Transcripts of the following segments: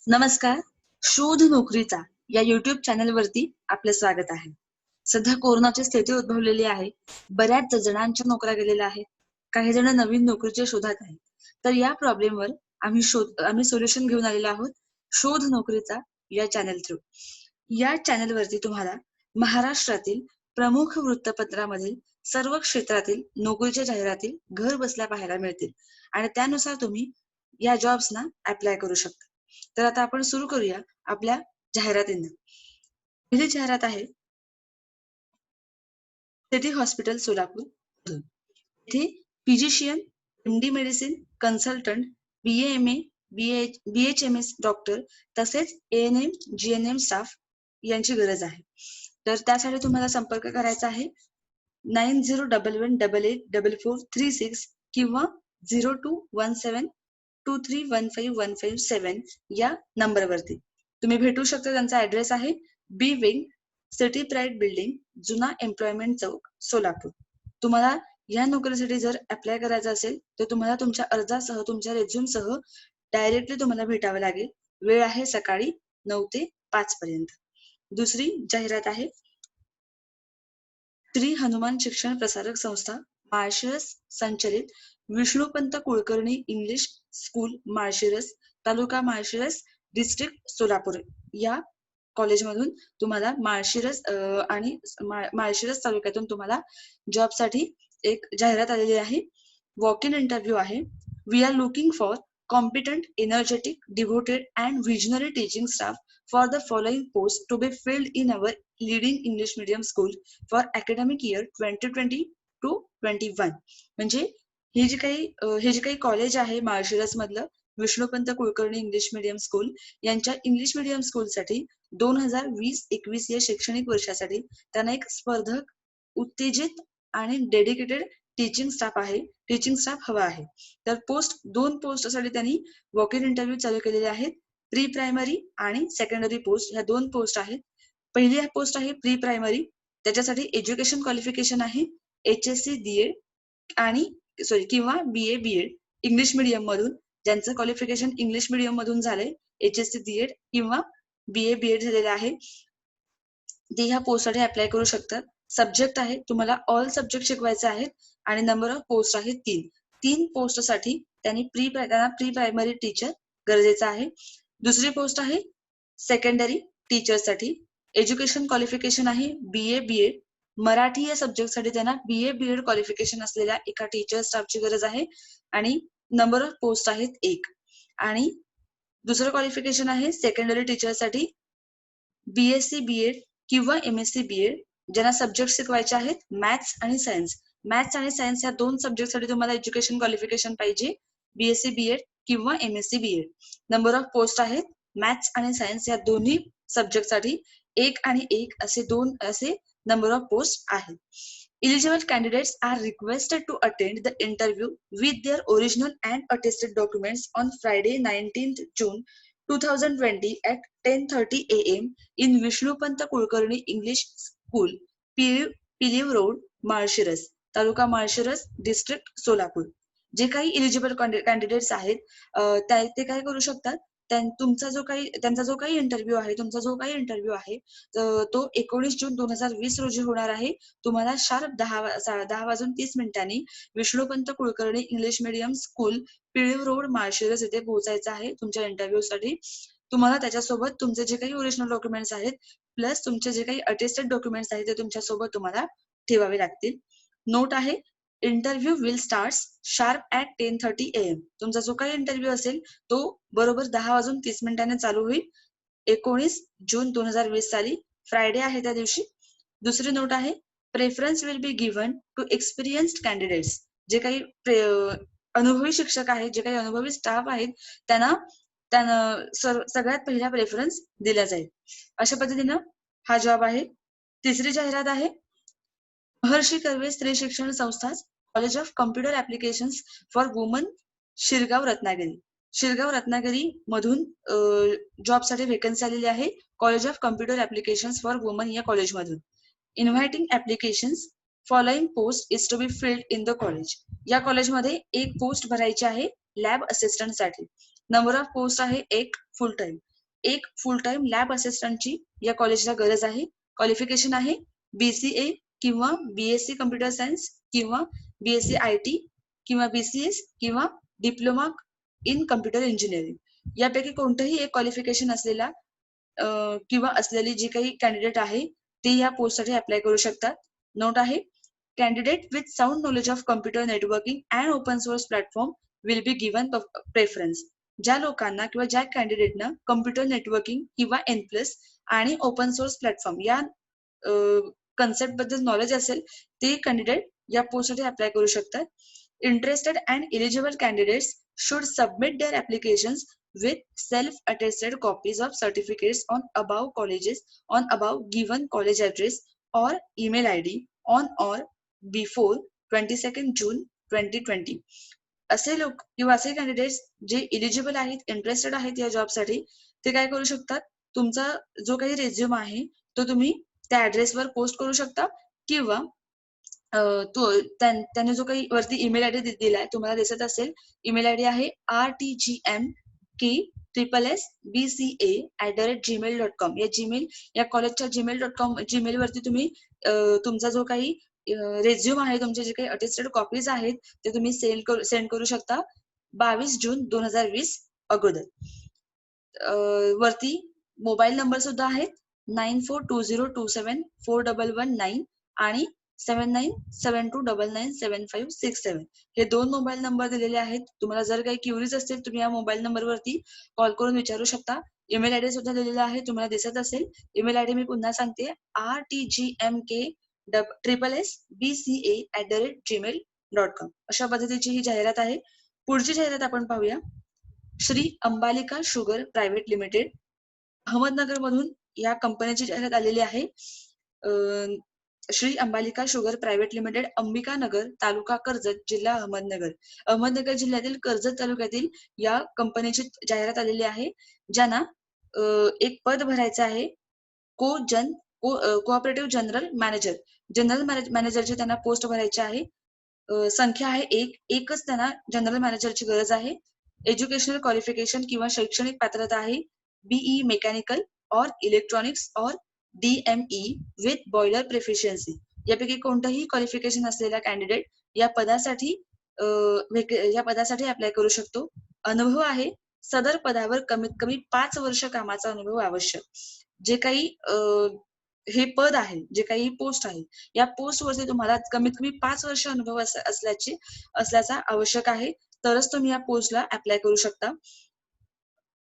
नमस्कार. शोध नोकरीचा या YouTube चॅनलवरती आपलं स्वागत आहे. सध्या कोरोनाची स्थिती उद्भवलेली आहे. बऱ्याच जणांच्या नोकऱ्या गेलेल्या आहेत. काही जण नवीन नोकरीच्या शोधात आहेत. तर या प्रॉब्लेमवर आम्ही सोल्युशन घेऊन आलेलो आहोत. शोध नोकरीचा या चॅनल थ्रू. या चॅनलवरती तुम्हाला महाराष्ट्रातील प्रमुख वृत्तपत्रामधील सर्व क्षेत्रातील नोकरीच्या जाहिराती घर बसल्या पाहायला मिळतील आणि त्यानुसार तुम्ही या जॉब्सना अप्लाय करू शकता. तर आता आपण सुरू करूया आपल्या जाहिरातींना. पहिली जाहिरात आहे सिटी हॉस्पिटल सोलापूर मधून. इथे physician, MD medicine, consultant, BAMA, BHMS doctor तसेच ANM, GNM स्टाफ यांची गरज आहे. तर त्यासाठी तुम्हाला संपर्क करायचा आहे 9011884436 किंवा 021723151557 या नंबरवरती तुम्ही भेटू शकता. त्यांचा ऍड्रेस आहे बी विंग, सिटी प्राईड बिल्डिंग, जुना एम्प्लॉयमेंट चौक, सोलापूर. तुम्हाला या नोकरीसाठी जर अप्लाय करायचं असेल तर तुम्हाला तुमच्या अर्जासह, तुमच्या रेझ्युम सह डायरेक्टली तुम्हाला भेटावं लागेल. वेळ आहे सकाळी 9 ते 5 पर्यंत. दुसरी जाहिरात आहे श्री हनुमान शिक्षण प्रसारक संस्था माळशिरस संचलित Vishnupant Kulkarni English school Malshiras, taluka Malshiras, district Solapur या कॉलेजमधून तुम्हाला माळशिरस आणि माळशिरस तालुक्यातून तुम्हाला जॉबसाठी एक जाहिरात आलेली आहे. वॉक इन इंटरव्ह्यू आहे. We are looking for competent, energetic, devoted and visionary teaching staff for the following posts to be filled in our leading English medium school for academic year 2020 to 21. म्हणजे हे जे काही college आहे माळशिरस मधलं Vishnupant Kulkarni English medium school यांच्या English medium स्कूलसाठी 2020-21 या शैक्षणिक वर्षासाठी त्यांना एक स्पर्धक, उत्तेजित आणि डेडिकेटेड टीचिंग स्टाफ हवा आहे. तर दोन पोस्टसाठी त्यांनी वॉक इन इंटरव्ह्यू चालू केलेले आहेत. प्री प्रायमरी आणि सेकंडरी पोस्ट ह्या 2 पोस्ट आहेत. पहिली पोस्ट आहे प्री प्रायमरी. त्याच्यासाठी एज्युकेशन क्वालिफिकेशन आहे HSC DED आणि किंवा BA BEd इंग्लिश मीडियम मधून. ज्यांचं क्वालिफिकेशन इंग्लिश मीडियम मधून झालंय, HSC DED किंवा BA BEd झालेलं आहे, ते ह्या पोस्टसाठी अप्लाय करू शकतात. सब्जेक्ट आहे तुम्हाला ऑल सब्जेक्ट शिकवायचे आहेत आणि नंबर ऑफ पोस्ट आहेत 3 पोस्टसाठी त्यांनी प्री प्रायमरी टीचर गरजेचा आहे. दुसरी पोस्ट आहे सेकंडरी टीचरसाठी. एज्युकेशन क्वालिफिकेशन आहे BA BEd. मराठी या सब्जेक्टसाठी त्यांना BA BEd क्वालिफिकेशन असलेल्या एका टीचर स्टाफची गरज आहे आणि नंबर ऑफ पोस्ट आहेत 1. आणि दुसरं क्वालिफिकेशन आहे सेकंडरी टीचरसाठी BSc BEd किंवा MSc BEd. ज्यांना सब्जेक्ट शिकवायचे आहेत मॅथ्स आणि सायन्स. मॅथ्स आणि सायन्स या 2 सब्जेक्टसाठी तुम्हाला एज्युकेशन क्वालिफिकेशन पाहिजे BSc BEd किंवा MSc BEd. Number of post आहेत मॅथ्स आणि सायन्स या दोन्ही सब्जेक्टसाठी 1 आणि 1 असे नंबर ऑफ पोस्ट आहेत. Eligible candidates are requested to attend the interview with their original and attested documents on Friday 19th June 2020 at 10:30 AM in Vishnupant Kulkarni English School, Piliv Road, Malshiras, taluka Malshiras, district Solapur. जे काही eligible candidates आहेत ते काय करू शकतात, त्यांचा जो काही इंटरव्ह्यू आहे तो 19 जून 2020 रोजी होणार आहे. तुम्हाला sharp 10:30 Vishnupant Kulkarni English medium school, Piliv road, Malshiras येथे पोहोचायचं आहे तुमच्या इंटरव्ह्यू साठी. तुम्हाला त्याच्यासोबत तुमचे जे काही ओरिजिनल डॉक्युमेंट्स आहेत प्लस तुमचे जे काही अटेस्टेड डॉक्युमेंट्स आहेत ते तुमच्या सोबत तुम्हाला ठेवावे लागतील. नोट आहे, interview will start sharp at 10:30 AM. तुमचा जो काही इंटरव्ह्यू असेल तो बरोबर 10:30 चालू होईल 19 जून 2020 साली, फ्रायडे आहे त्या दिवशी. दुसरी नोट आहे, preference will be given to experienced candidates. जे काही अनुभवी शिक्षक आहेत, जे काही अनुभवी स्टाफ आहेत त्यांना सगळ्यात पहिला प्रेफरन्स दिला जाईल. अशा पद्धतीनं हा जॉब आहे. तिसरी जाहिरात आहे Maharshi Karve Stree Shikshan Sanstha college of computer applications for women, Shirgaon Ratnagiri मधून जॉबसाठी वेकन्सी आलेली आहे. College of computer applications for women या कॉलेजमधून. Inviting applications following post is to be filled in the college. या कॉलेजमध्ये एक पोस्ट भरायची आहे लॅब असिस्टंट साठी. नंबर ऑफ पोस्ट आहे 1 फुल टाइम. एक फुल टाइम लॅब असिस्टंटची या कॉलेजला गरज आहे. क्वालिफिकेशन आहे BCA किंवा BSc कम्प्युटर सायन्स किंवा BSc IT किंवा BCS किंवा डिप्लोमा इन कम्प्युटर इंजिनिअरिंग. यापैकी कोणतंही एक क्वालिफिकेशन असलेला किंवा असलेली जी काही कॅन्डिडेट आहे ते या पोस्टसाठी अप्लाय करू शकतात. नोट आहे, candidate with sound knowledge of computer networking and open source platform will be given preference. ज्या लोकांना किंवा ज्या कॅन्डिडेटना कम्प्युटर नेटवर्किंग किंवा N+ आणि ओपन सोर्स प्लॅटफॉर्म या कन्सेप्ट बद्दल नॉलेज असेल ते कॅन्डिडेट या पोस्टसाठी अप्लाय करू शकतात. Interested and eligible candidates should submit their applications with self-attested copies of certificates on above colleges on above given college address or email ID on or before 22nd June 2020. असे लोक किंवा असे candidates जे eligible आहेत, interested आहेत या जॉबसाठी, ते काय करू शकतात, तुमचा जो काही रेझ्युम आहे तो तुम्ही त्या ऍड्रेसवर पोस्ट करू शकता किंवा त्याने जो काही वरती ईमेल आयडी दिलाय तुम्हाला दिसत असेल, ईमेल आयडी आहे rtgmk@bca@gmail.com. या कॉलेजच्या gmail वरती तुम्ही तुमचा जो काही रेझ्युम आहे, तुमचे जे काही अटेस्टेड कॉपीज आहेत ते तुम्ही सेंड करू शकता 22 जून 2020 अगोदर. वरती मोबाईल नंबर सुद्धा आहेत 9420274119 आणि 7972997567. हे 2 मोबाईल नंबर दिलेले आहेत. तुम्हाला जर काही क्युरीज असतील तुम्ही या मोबाईल नंबरवरती कॉल करून विचारू शकता. ईमेल आयडी सुद्धा दिलेला आहे, तुम्हाला दिसत असेल. ईमेल आयडी मी पुन्हा सांगते, rtgmk@bca@gmail.com. अशा पद्धतीची ही जाहिरात आहे. पुढची जाहिरात आपण पाहूया. Shri Ambalika sugar private limited Ahmednagar मधून या कंपनीची जाहिरात आलेली आहे. Shri Ambalika sugar private limited, Ambikanagar, taluka Karjat, जिल्हा अहमदनगर. अहमदनगर जिल्ह्यातील कर्जत तालुक्यातील या कंपनीची जाहिरात आलेली आहे, ज्यांना एक पद भरायचं आहे, कोऑपरेटिव्ह जनरल मॅनेजरची त्यांना पोस्ट भरायची आहे. संख्या आहे एकच त्यांना जनरल मॅनेजरची गरज आहे. एज्युकेशनल क्वालिफिकेशन किंवा शैक्षणिक पात्रता आहे BE मेकॅनिकल और इलेक्ट्रॉनिक्स और DME विथ बॉयलर प्रोफिशियन्सी. यापैकी कोणतंही क्वालिफिकेशन असलेला कॅन्डिडेट या पदासाठी अप्लाय करू शकतो. अनुभव आहे, सदर पदावर कमीत कमी 5 वर्ष कामाचा अनुभव आवश्यक. जे काही हे पद आहे, जे काही पोस्ट आहे, या पोस्टवरती तुम्हाला कमीत कमी 5 वर्ष अनुभव असल्याचा आवश्यक आहे, तरच तुम्ही या पोस्टला अप्लाय करू शकता.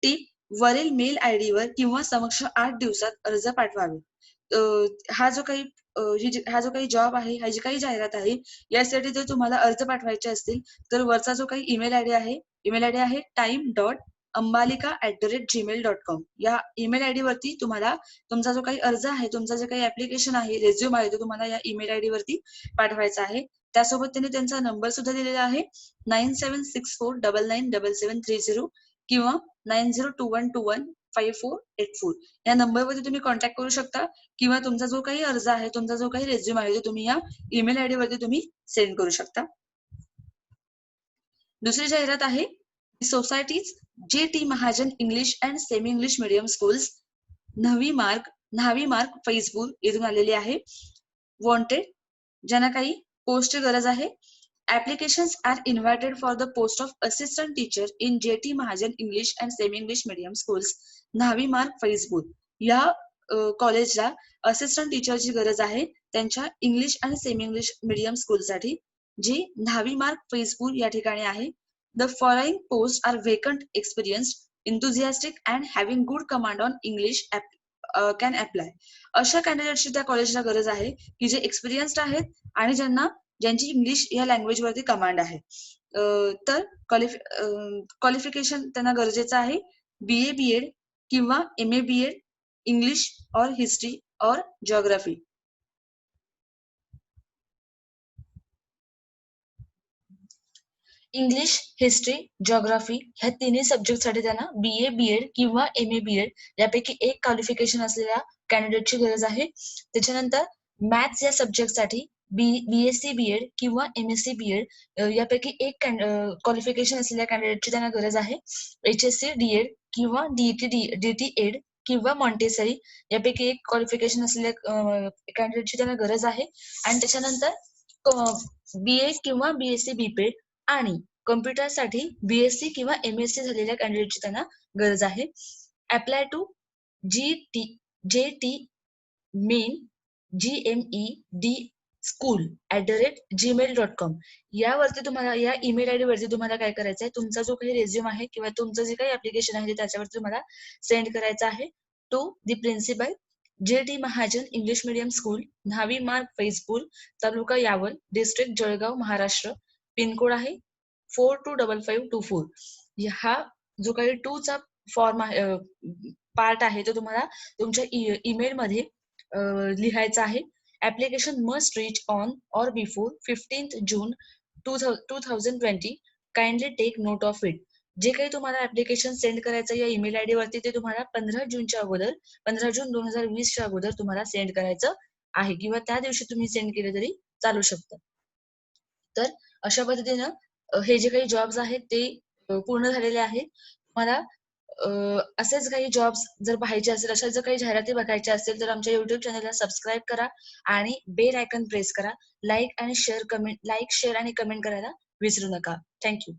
टिप, वरील मेल आयडी वर किंवा समक्ष 8 दिवसात अर्ज पाठवावे. हा जो काही जॉब आहे, हा जी काही जाहिरात आहे, यासाठी जर तुम्हाला अर्ज पाठवायचे असतील तर वरचा जो काही ईमेल आयडी आहे time.ambalika@gmail.com. या ईमेल आयडी वरती तुम्हाला तुमचा जो काही अर्ज आहे, तुमचा जे काही ऍप्लिकेशन आहे, रेझ्युम आहे, तो तुम्हाला या ईमेल आयडी वरती पाठवायचा आहे. त्यासोबत त्यांनी त्यांचा नंबर सुद्धा दिलेला आहे 9764997730 किंवा 9021215484. या नंबरवरती तुम्ही कॉन्टॅक्ट करू शकता किंवा तुमचा जो काही अर्ज आहे, तुमचा जो काही रेझ्युम आहे, तो तुम्ही या ईमेल आयडी वरती तुम्ही सेंड करू शकता. दुसरी जाहिरात आहे, societies JT Mahajan English and semi English medium schools, न्हावी मार्ग फैजपूर येथून आलेली आहे. वॉन्टेड, ज्यांना काही पोस्टची गरज आहे. Applications are invited for the post of assistant teacher in JT Mahajan English and Semi English Medium Schools, न्हावी मार्ग फैजपूर. या कॉलेजला असिस्टंट टीचरची गरज आहे त्यांच्या इंग्लिश आणि सेमी इंग्लिश मीडियम स्कूलसाठी, जी न्हावी मार्ग फैजपूर या ठिकाणी आहे. The following post are vacant, experienced, enthusiastic and having good command on English can apply. अशा कॅन्डिडेटची त्या कॉलेजला गरज आहे की जे एक्सपिरियन्स्ड आहेत आणि ज्यांची इंग्लिश या लँग्वेज वरती कमांड आहे. तर क्वालिफिकेशन त्यांना गरजेचं आहे BA BEd किंवा MA BEd इंग्लिश और हिस्ट्री और जिओग्राफी. इंग्लिश, हिस्ट्री, जिओग्राफी ह्या तिन्ही सब्जेक्टसाठी त्यांना BA BEd किंवा MA BEd यापैकी एक क्वालिफिकेशन असलेल्या कॅन्डिडेटची गरज आहे. त्याच्यानंतर मॅथ्स या सब्जेक्टसाठी BSc BEd किंवा MSc BEd यापैकी एक क्वालिफिकेशन असलेल्या कॅन्डिडेटची त्यांना गरज आहे. HSC DEd किंवा DT एड किंवा मॉन्टेसरी यापैकी एक क्वालिफिकेशन असलेल्या कॅन्डिडेटची त्यांना गरज आहे. आणि त्याच्यानंतर BA किंवा BSc BPed आणि कम्प्युटरसाठी BSc किंवा MSc झालेल्या कॅन्डिडेटची त्यांना गरज आहे. अप्लाय टू JT मेन GMED school@gmail.com यावरती तुम्हाला, या ईमेल आयडी वरती तुम्हाला काय करायचं आहे, तुमचा जो काही रेझ्युम आहे किंवा तुमचं जे काही ऍप्लिकेशन आहे त्याच्यावरती तुम्हाला सेंड करायचं आहे to the principal JT Mahajan English medium school, Nhavi Marg Faizpur, taluka Yawal, district Jalgaon, Maharashtra. Pin code आहे 425524. हा जो काही 2 चा फॉर्म आहे, पार्ट आहे, तो तुम्हाला तुमच्या ईमेल मध्ये लिहायचा आहे. Application must reach on or before 15th June 2020. Kindly take note of it. जे काही तुम्हाला ऍप्लिकेशन सेंड करायचं या ईमेल आयडी वरती ते तुम्हाला 15 जूनच्या अगोदर, 15 जून 2020च्या अगोदर तुम्हाला सेंड करायचं आहे किंवा त्या दिवशी तुम्ही सेंड केले तरी चालू शकतं. तर अशा पद्धतीनं हे जे काही जॉब्स आहेत ते पूर्ण झालेले आहेत. मला असेच काही जॉब्स जर पाहायचे असेल, अशा जर काही जाहिराती बघायच्या असेल तर आमच्या युट्यूब चॅनलला सबस्क्राईब करा आणि बेल आयकॉन प्रेस करा. लाईक, शेअर आणि कमेंट करायला विसरू नका. थँक्यू.